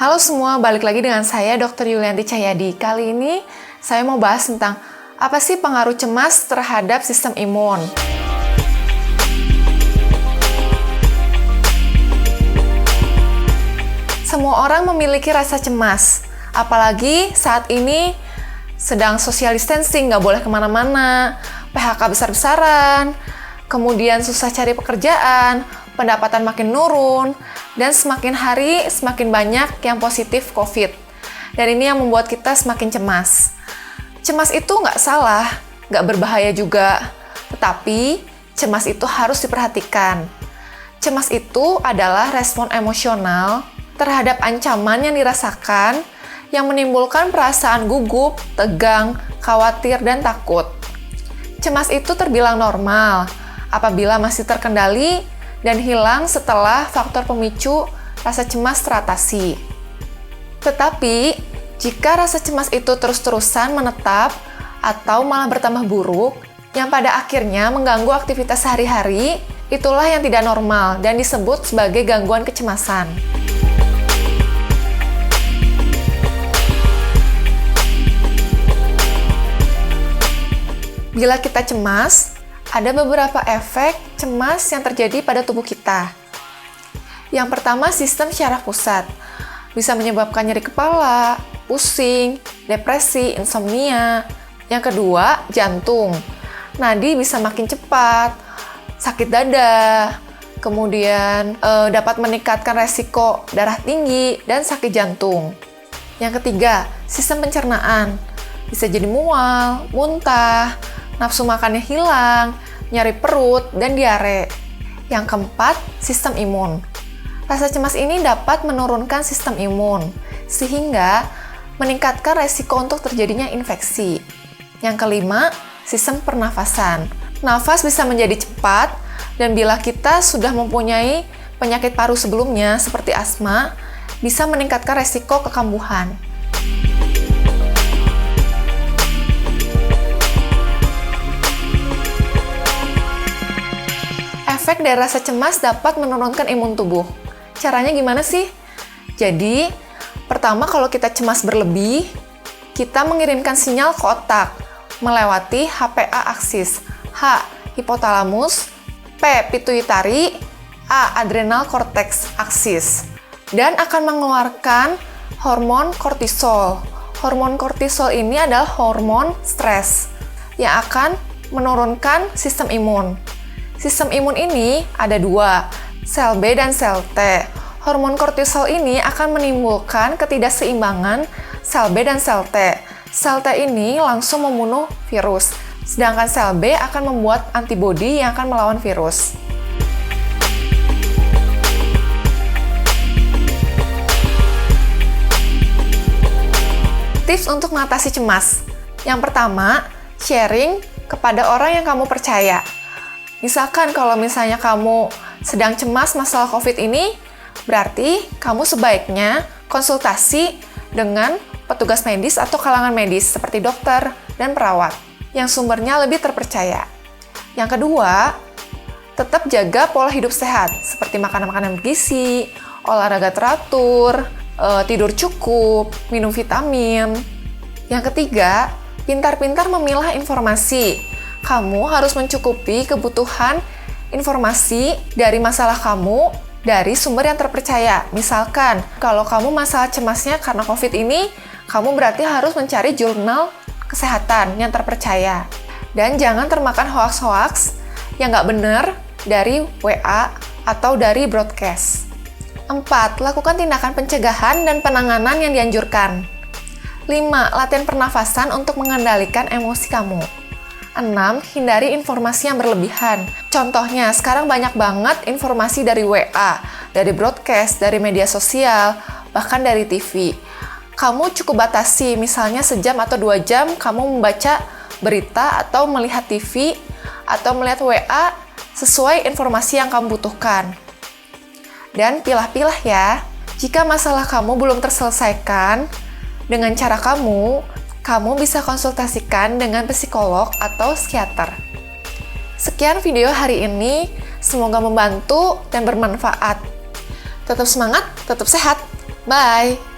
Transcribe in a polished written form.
Halo semua, balik lagi dengan saya Dr. Yulianti Cahyadi. Kali ini saya mau bahas tentang apa sih pengaruh cemas terhadap sistem imun. Semua orang memiliki rasa cemas, apalagi saat ini sedang social distancing, nggak boleh kemana-mana, PHK besar-besaran, kemudian susah cari pekerjaan, pendapatan makin nurun, dan semakin hari semakin banyak yang positif COVID. Dan ini yang membuat kita semakin cemas. Cemas itu nggak salah, nggak berbahaya juga, tetapi cemas itu harus diperhatikan. Cemas itu adalah respon emosional terhadap ancaman yang dirasakan yang menimbulkan perasaan gugup, tegang, khawatir, dan takut. Cemas itu terbilang normal apabila masih terkendali dan hilang setelah faktor pemicu rasa cemas teratasi. Tetapi, jika rasa cemas itu terus-terusan menetap atau malah bertambah buruk, yang pada akhirnya mengganggu aktivitas sehari-hari, itulah yang tidak normal dan disebut sebagai gangguan kecemasan. Bila kita cemas, ada beberapa efek cemas yang terjadi pada tubuh kita. Yang pertama, sistem syaraf pusat. Bisa menyebabkan nyeri kepala, pusing, depresi, insomnia. Yang kedua, jantung. Nadi bisa makin cepat, sakit dada, kemudian dapat meningkatkan resiko darah tinggi dan sakit jantung. Yang ketiga, sistem pencernaan. Bisa jadi mual, muntah, nafsu makannya hilang, nyeri perut, dan diare. Yang keempat, sistem imun. Rasa cemas ini dapat menurunkan sistem imun, sehingga meningkatkan resiko untuk terjadinya infeksi. Yang kelima, sistem pernafasan. Nafas bisa menjadi cepat, dan bila kita sudah mempunyai penyakit paru sebelumnya, seperti asma, bisa meningkatkan resiko kekambuhan. Efek dari rasa cemas dapat menurunkan imun tubuh. Caranya gimana sih? Jadi, pertama kalau kita cemas berlebih, kita mengirimkan sinyal ke otak melewati HPA aksis, H. Hipotalamus, P. Pituitari, A. Adrenal cortex aksis, dan akan mengeluarkan hormon kortisol. Hormon kortisol ini adalah hormon stres yang akan menurunkan sistem imun. Sistem imun ini ada dua, sel B dan sel T. Hormon kortisol ini akan menimbulkan ketidakseimbangan sel B dan sel T. Sel T ini langsung membunuh virus, sedangkan sel B akan membuat antibodi yang akan melawan virus. Tips untuk mengatasi cemas. Yang pertama, sharing kepada orang yang kamu percaya. Misalkan kalau misalnya kamu sedang cemas masalah COVID ini, berarti kamu sebaiknya konsultasi dengan petugas medis atau kalangan medis seperti dokter dan perawat yang sumbernya lebih terpercaya. Yang kedua, tetap jaga pola hidup sehat seperti makanan-makanan bergizi, olahraga teratur, tidur cukup, minum vitamin. Yang ketiga, pintar-pintar memilah informasi. Kamu harus mencukupi kebutuhan informasi dari masalah kamu dari sumber yang terpercaya. Misalkan, kalau kamu masalah cemasnya karena COVID ini, kamu berarti harus mencari jurnal kesehatan yang terpercaya. Dan jangan termakan hoaks-hoaks yang nggak benar dari WA atau dari broadcast. 4. Lakukan tindakan pencegahan dan penanganan yang dianjurkan. 5. Latihan pernafasan untuk mengendalikan emosi kamu. 6. Hindari informasi yang berlebihan. Contohnya, sekarang banyak banget informasi dari WA, dari broadcast, dari media sosial, bahkan dari TV. Kamu cukup batasi, misalnya sejam atau 2 jam kamu membaca berita atau melihat TV atau melihat WA sesuai informasi yang kamu butuhkan. Dan pilah-pilah ya, jika masalah kamu belum terselesaikan dengan cara kamu bisa konsultasikan dengan psikolog atau psikiater. Sekian video hari ini, semoga membantu dan bermanfaat. Tetap semangat, tetap sehat. Bye!